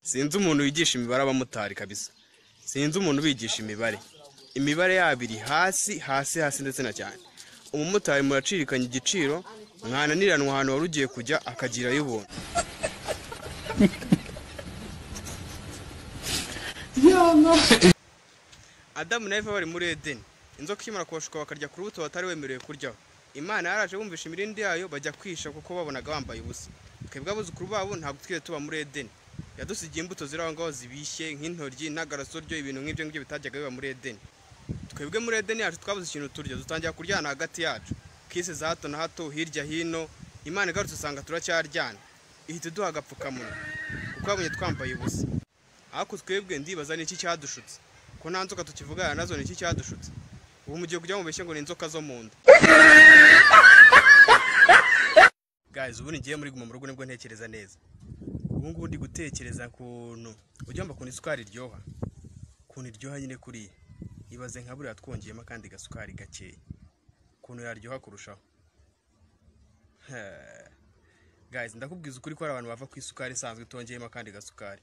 Sinzi umuntu wigisha imibare abamotari kabisa. Sinzi umuntu bigisha imibare. Imibare yabiri hasi ndetse na cyane. Umumotari muracirikanye igiciro mwananiranwa ahantu wari ugiye kujya akagira y'ubuntu. Adamu na Eva bari muri Edeni. Inzoka ikimara kubashuka bakarya ku rubuto batari wemerewe kuryaho. Imana yaraje bumvisha imirindi yayo bajya kwisha kuko babonaga bambaye ubusa. Twebwe abuzukuru babo ntabwo twigeze tuba muri Edeni. Yadusigiye imbuto ziraho ngaho zibishye nk'intoryi n'agarasoryo ibintu nk'ibyo bitajyaga biba muri Edeni. Twebwe muri Edeni yacu twabuze ikintu turya dutangira kuryana hagati yacu. Kise za hato na hato hirya hino. Imana igarutse usanga turacyaryana. Ihita duha agapfukamunwa kuko babonye twambaye ubusa. Ariko twebwe ndibaza n'iki cyadushutse. Ko nta nzoka tukivugana nazo n'iki cyadushutse. Ubu mugiye kujya mu beshye ngo ni inzoka zo mu nda. Guys, ubu ngiye muri guma mu rugo nibwo ntekereza neza. Ubu ngubu ndi gutekereza kuntu ujyamba kuntu isukari iryoha. Kuntu iryoha nyine kuri. Ibaze nka buriya twongeyemo kandi gasukari gakeye. Kuntu yaryoha kurushaho. Guys, ndakubwiza ukuri ko ari abantu bava ku isukari isanzwe tongeyemo kandi gasukari.